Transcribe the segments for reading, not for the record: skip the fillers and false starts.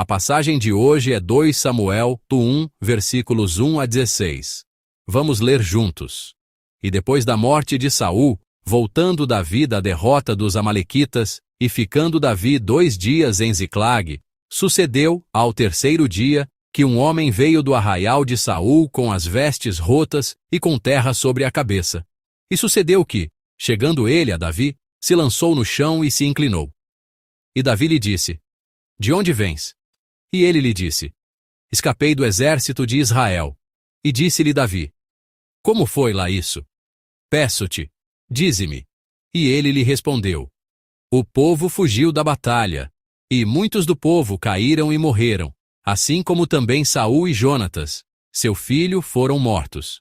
A passagem de hoje é 2 Samuel 1, versículos 1 a 16. Vamos ler juntos. E depois da morte de Saul, voltando Davi da derrota dos amalequitas, e ficando Davi 2 dias em Ziclag, sucedeu, ao terceiro dia, que um homem veio do arraial de Saul com as vestes rotas e com terra sobre a cabeça. E sucedeu que, chegando ele a Davi, se lançou no chão e se inclinou. E Davi lhe disse: De onde vens? E ele lhe disse: Escapei do exército de Israel. E disse-lhe Davi: Como foi lá isso? Peço-te, dize-me. E ele lhe respondeu: O povo fugiu da batalha, e muitos do povo caíram e morreram, assim como também Saul e Jonatas, seu filho, foram mortos.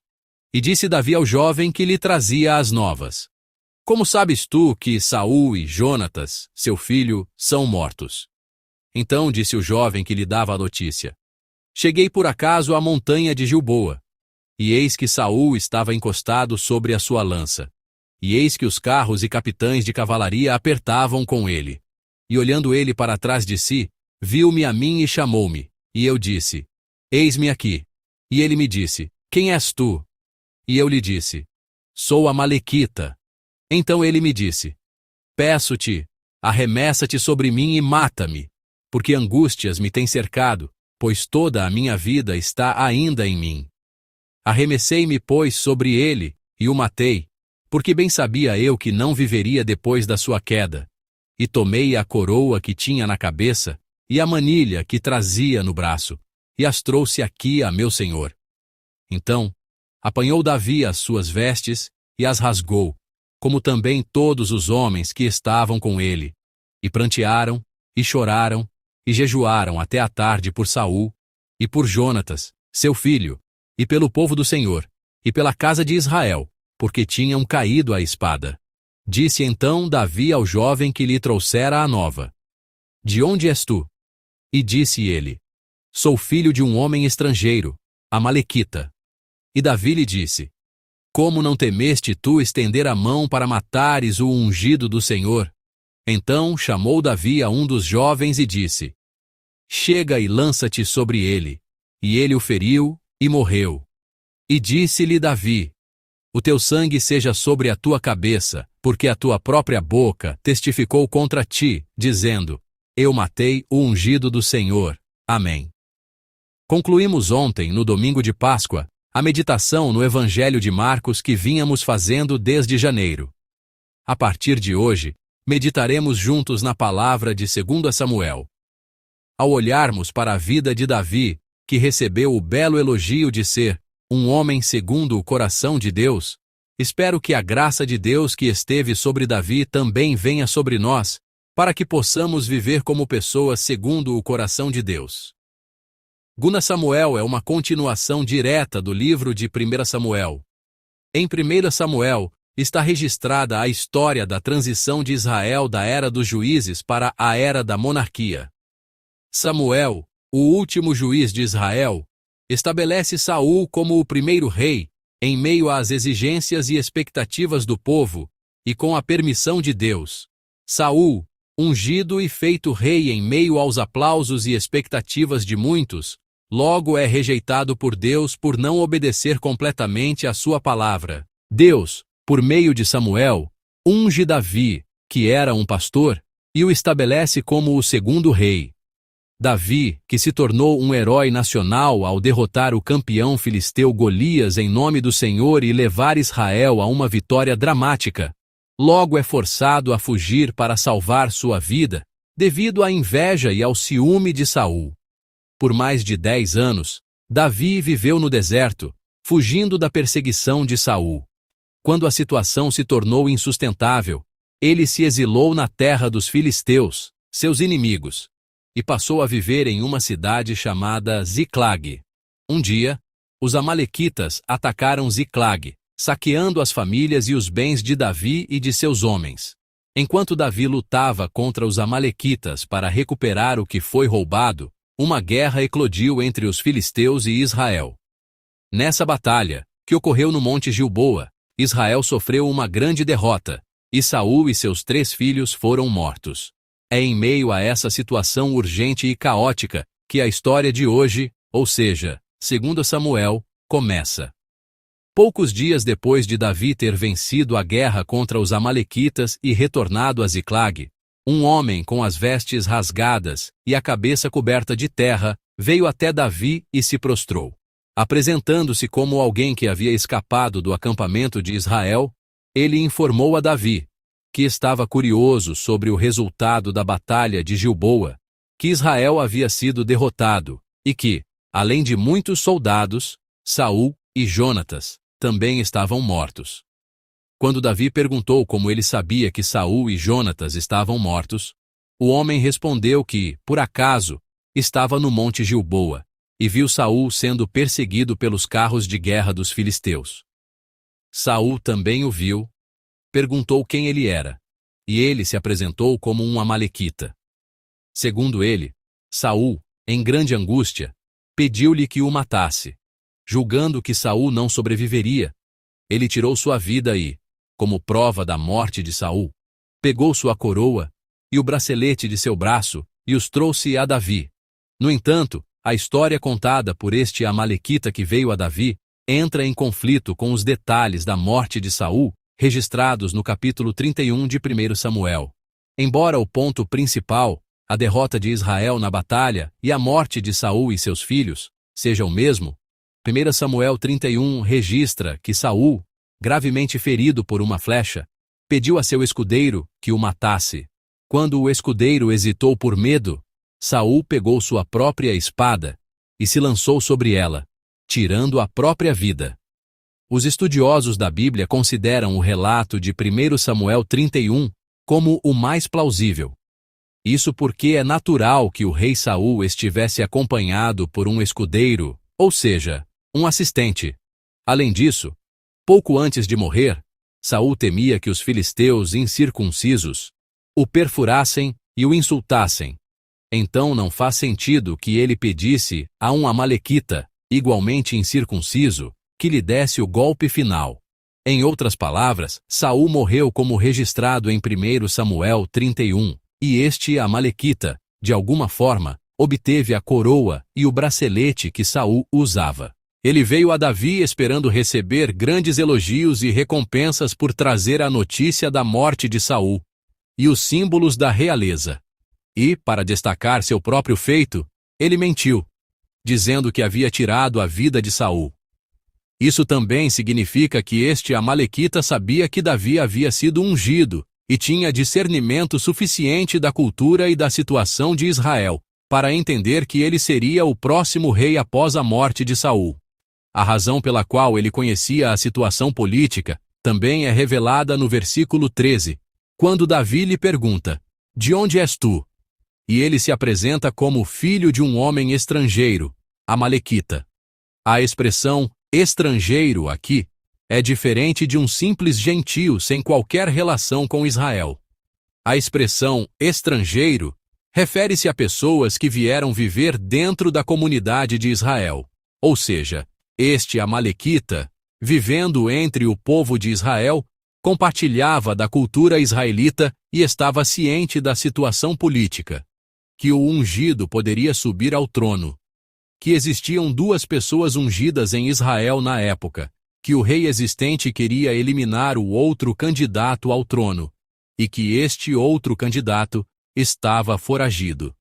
E disse Davi ao jovem que lhe trazia as novas: Como sabes tu que Saul e Jonatas, seu filho, são mortos? Então disse o jovem que lhe dava a notícia: Cheguei por acaso à montanha de Gilboa, e eis que Saul estava encostado sobre a sua lança, e eis que os carros e capitães de cavalaria apertavam com ele. E olhando ele para trás de si, viu-me a mim e chamou-me, e eu disse: Eis-me aqui. E ele me disse: Quem és tu? E eu lhe disse: Sou amalequita. Então ele me disse: Peço-te, arremessa-te sobre mim e mata-me, porque angústias me têm cercado, pois toda a minha vida está ainda em mim. Arremessei-me, pois, sobre ele, e o matei, porque bem sabia eu que não viveria depois da sua queda. E tomei a coroa que tinha na cabeça, e a manilha que trazia no braço, e as trouxe aqui a meu senhor. Então, apanhou Davi as suas vestes, e as rasgou, como também todos os homens que estavam com ele, e prantearam, e choraram, e jejuaram até a tarde por Saul, e por Jonatas, seu filho, e pelo povo do Senhor, e pela casa de Israel, porque tinham caído à espada. Disse então Davi ao jovem que lhe trouxera a nova: De onde és tu? E disse ele: Sou filho de um homem estrangeiro, amalequita. E Davi lhe disse: Como não temeste tu estender a mão para matares o ungido do Senhor? Então chamou Davi a um dos jovens e disse: Chega e lança-te sobre ele. E ele o feriu, e morreu. E disse-lhe Davi: O teu sangue seja sobre a tua cabeça, porque a tua própria boca testificou contra ti, dizendo: Eu matei o ungido do Senhor. Amém. Concluímos ontem, no domingo de Páscoa, a meditação no Evangelho de Marcos que vínhamos fazendo desde janeiro. A partir de hoje, meditaremos juntos na palavra de 2 Samuel. Ao olharmos para a vida de Davi, que recebeu o belo elogio de ser um homem segundo o coração de Deus, espero que a graça de Deus que esteve sobre Davi também venha sobre nós, para que possamos viver como pessoas segundo o coração de Deus. 2 Samuel é uma continuação direta do livro de 1 Samuel. Em 1 Samuel, está registrada a história da transição de Israel da era dos juízes para a era da monarquia. Samuel, o último juiz de Israel, estabelece Saul como o primeiro rei, em meio às exigências e expectativas do povo, e com a permissão de Deus. Saul, ungido e feito rei em meio aos aplausos e expectativas de muitos, logo é rejeitado por Deus por não obedecer completamente à sua palavra. Deus, por meio de Samuel, unge Davi, que era um pastor, e o estabelece como o segundo rei. Davi, que se tornou um herói nacional ao derrotar o campeão filisteu Golias em nome do Senhor e levar Israel a uma vitória dramática, logo é forçado a fugir para salvar sua vida, devido à inveja e ao ciúme de Saul. Por mais de 10 anos, Davi viveu no deserto, fugindo da perseguição de Saul. Quando a situação se tornou insustentável, ele se exilou na terra dos filisteus, seus inimigos, e passou a viver em uma cidade chamada Ziclag. Um dia, os amalequitas atacaram Ziclag, saqueando as famílias e os bens de Davi e de seus homens. Enquanto Davi lutava contra os amalequitas para recuperar o que foi roubado, uma guerra eclodiu entre os filisteus e Israel. Nessa batalha, que ocorreu no Monte Gilboa, Israel sofreu uma grande derrota, e Saul e seus 3 filhos foram mortos. É em meio a essa situação urgente e caótica que a história de hoje, ou seja, 2 Samuel, começa. Poucos dias depois de Davi ter vencido a guerra contra os amalequitas e retornado a Ziclag, um homem com as vestes rasgadas e a cabeça coberta de terra veio até Davi e se prostrou. Apresentando-se como alguém que havia escapado do acampamento de Israel, ele informou a Davi, que estava curioso sobre o resultado da batalha de Gilboa, que Israel havia sido derrotado e que, além de muitos soldados, Saul e Jonatas também estavam mortos. Quando Davi perguntou como ele sabia que Saul e Jonatas estavam mortos, o homem respondeu que, por acaso, estava no monte Gilboa e viu Saul sendo perseguido pelos carros de guerra dos filisteus. Saul também o viu, perguntou quem ele era, e ele se apresentou como um amalequita. Segundo ele, Saul, em grande angústia, pediu-lhe que o matasse. Julgando que Saul não sobreviveria, ele tirou sua vida e, como prova da morte de Saul, pegou sua coroa e o bracelete de seu braço e os trouxe a Davi. No entanto, a história contada por este amalequita que veio a Davi entra em conflito com os detalhes da morte de Saul, registrados no capítulo 31 de 1 Samuel. Embora o ponto principal, a derrota de Israel na batalha e a morte de Saul e seus filhos, seja o mesmo, 1 Samuel 31 registra que Saul, gravemente ferido por uma flecha, pediu a seu escudeiro que o matasse. Quando o escudeiro hesitou por medo, Saul pegou sua própria espada e se lançou sobre ela, tirando a própria vida. Os estudiosos da Bíblia consideram o relato de 1 Samuel 31 como o mais plausível. Isso porque é natural que o rei Saul estivesse acompanhado por um escudeiro, ou seja, um assistente. Além disso, pouco antes de morrer, Saul temia que os filisteus incircuncisos o perfurassem e o insultassem. Então não faz sentido que ele pedisse a um amalequita, igualmente incircunciso, que lhe desse o golpe final. Em outras palavras, Saul morreu como registrado em 1 Samuel 31, e este amalequita, de alguma forma, obteve a coroa e o bracelete que Saul usava. Ele veio a Davi esperando receber grandes elogios e recompensas por trazer a notícia da morte de Saul e os símbolos da realeza. E, para destacar seu próprio feito, ele mentiu, dizendo que havia tirado a vida de Saul. Isso também significa que este amalequita sabia que Davi havia sido ungido e tinha discernimento suficiente da cultura e da situação de Israel para entender que ele seria o próximo rei após a morte de Saul. A razão pela qual ele conhecia a situação política também é revelada no versículo 13, quando Davi lhe pergunta: "De onde és tu?" E ele se apresenta como filho de um homem estrangeiro, amalequita. A expressão estrangeiro aqui é diferente de um simples gentio sem qualquer relação com Israel. A expressão estrangeiro refere-se a pessoas que vieram viver dentro da comunidade de Israel, ou seja, este amalequita, vivendo entre o povo de Israel, compartilhava da cultura israelita e estava ciente da situação política, que o ungido poderia subir ao trono, que existiam duas pessoas ungidas em Israel na época, que o rei existente queria eliminar o outro candidato ao trono, e que este outro candidato estava foragido.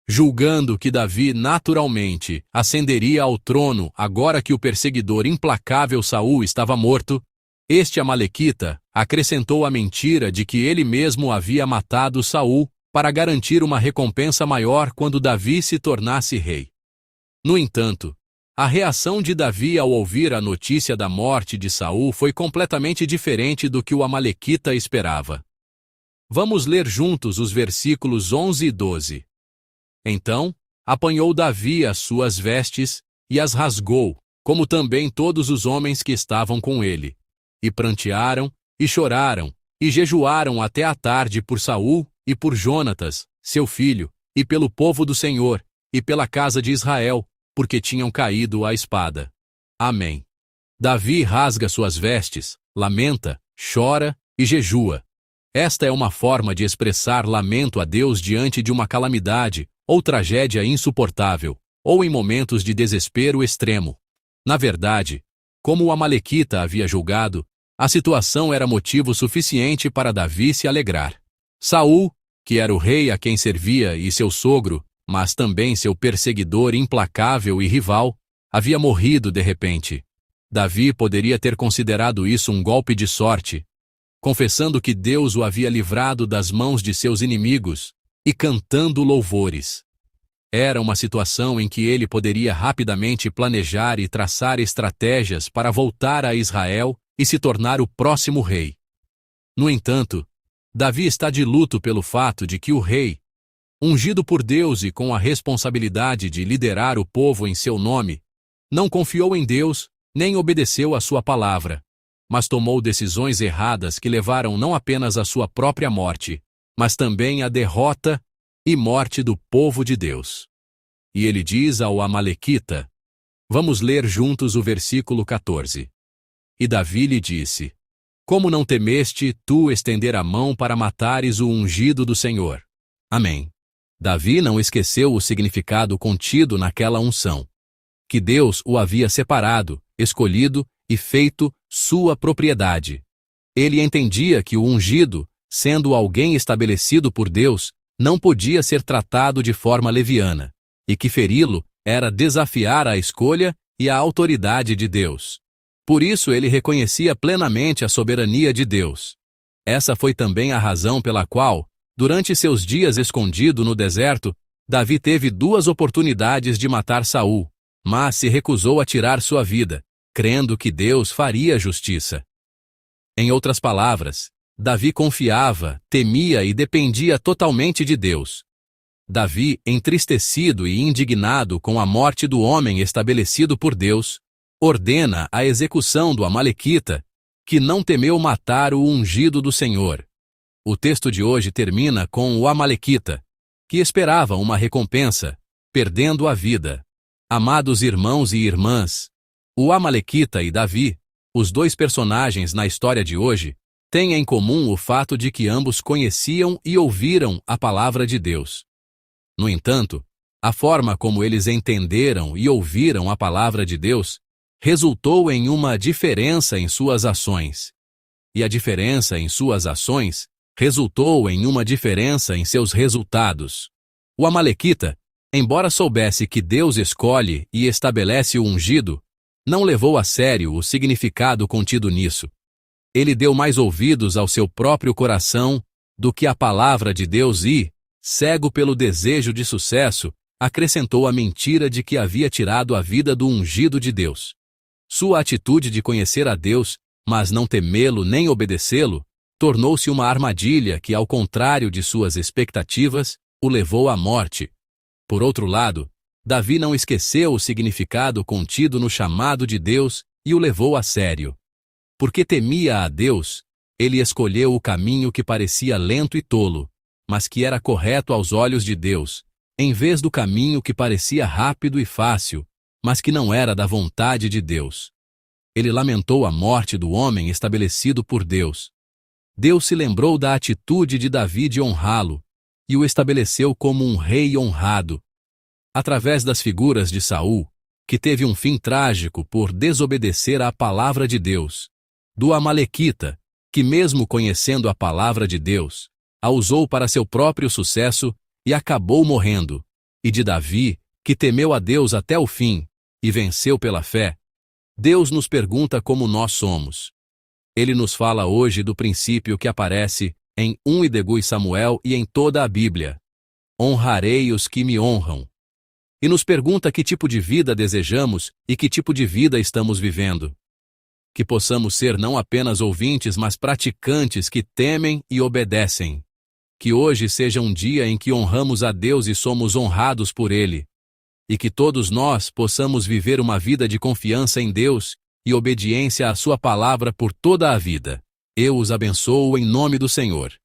Julgando que Davi naturalmente ascenderia ao trono agora que o perseguidor implacável Saul estava morto, este amalequita acrescentou a mentira de que ele mesmo havia matado Saul para garantir uma recompensa maior quando Davi se tornasse rei. No entanto, a reação de Davi ao ouvir a notícia da morte de Saul foi completamente diferente do que o amalequita esperava. Vamos ler juntos os versículos 11 e 12. Então, apanhou Davi as suas vestes e as rasgou, como também todos os homens que estavam com ele. E prantearam, e choraram, e jejuaram até a tarde por Saul e por Jonatas, seu filho, e pelo povo do Senhor, e pela casa de Israel, porque tinham caído à espada. Amém. Davi rasga suas vestes, lamenta, chora e jejua. Esta é uma forma de expressar lamento a Deus diante de uma calamidade ou tragédia insuportável, ou em momentos de desespero extremo. Na verdade, como o amalequita havia julgado, a situação era motivo suficiente para Davi se alegrar. Saul, que era o rei a quem servia e seu sogro, mas também seu perseguidor implacável e rival, havia morrido de repente. Davi poderia ter considerado isso um golpe de sorte, confessando que Deus o havia livrado das mãos de seus inimigos e cantando louvores. Era uma situação em que ele poderia rapidamente planejar e traçar estratégias para voltar a Israel e se tornar o próximo rei. No entanto, Davi está de luto pelo fato de que o rei, ungido por Deus e com a responsabilidade de liderar o povo em seu nome, não confiou em Deus nem obedeceu à sua palavra, mas tomou decisões erradas que levaram não apenas à sua própria morte, mas também à derrota e morte do povo de Deus. E ele diz ao amalequita, vamos ler juntos o versículo 14. E Davi lhe disse, como não temeste tu estender a mão para matares o ungido do Senhor? Amém. Davi não esqueceu o significado contido naquela unção. Que Deus o havia separado, escolhido e feito sua propriedade. Ele entendia que o ungido, sendo alguém estabelecido por Deus, não podia ser tratado de forma leviana, e que feri-lo era desafiar a escolha e a autoridade de Deus. Por isso ele reconhecia plenamente a soberania de Deus. Essa foi também a razão pela qual, durante seus dias escondido no deserto, Davi teve 2 oportunidades de matar Saul, mas se recusou a tirar sua vida, crendo que Deus faria justiça. Em outras palavras, Davi confiava, temia e dependia totalmente de Deus. Davi, entristecido e indignado com a morte do homem estabelecido por Deus, ordena a execução do amalequita, que não temeu matar o ungido do Senhor. O texto de hoje termina com o amalequita, que esperava uma recompensa, perdendo a vida. Amados irmãos e irmãs, o amalequita e Davi, os 2 personagens na história de hoje, têm em comum o fato de que ambos conheciam e ouviram a palavra de Deus. No entanto, a forma como eles entenderam e ouviram a palavra de Deus resultou em uma diferença em suas ações. E a diferença em suas ações resultou em uma diferença em seus resultados. O amalequita, embora soubesse que Deus escolhe e estabelece o ungido, não levou a sério o significado contido nisso. Ele deu mais ouvidos ao seu próprio coração do que à palavra de Deus e, cego pelo desejo de sucesso, acrescentou a mentira de que havia tirado a vida do ungido de Deus. Sua atitude de conhecer a Deus, mas não temê-lo nem obedecê-lo, tornou-se uma armadilha que, ao contrário de suas expectativas, o levou à morte. Por outro lado, Davi não esqueceu o significado contido no chamado de Deus e o levou a sério. Porque temia a Deus, ele escolheu o caminho que parecia lento e tolo, mas que era correto aos olhos de Deus, em vez do caminho que parecia rápido e fácil, mas que não era da vontade de Deus. Ele lamentou a morte do homem estabelecido por Deus. Deus se lembrou da atitude de Davi de honrá-lo, e o estabeleceu como um rei honrado. Através das figuras de Saul, que teve um fim trágico por desobedecer à palavra de Deus, do amalequita, que mesmo conhecendo a palavra de Deus, a usou para seu próprio sucesso e acabou morrendo, e de Davi, que temeu a Deus até o fim e venceu pela fé, Deus nos pergunta como nós somos. Ele nos fala hoje do princípio que aparece em 1 Samuel e em toda a Bíblia. Honrarei os que me honram. E nos pergunta que tipo de vida desejamos e que tipo de vida estamos vivendo. Que possamos ser não apenas ouvintes, mas praticantes que temem e obedecem. Que hoje seja um dia em que honramos a Deus e somos honrados por Ele. E que todos nós possamos viver uma vida de confiança em Deus e obediência à Sua palavra por toda a vida. Eu os abençoo em nome do Senhor.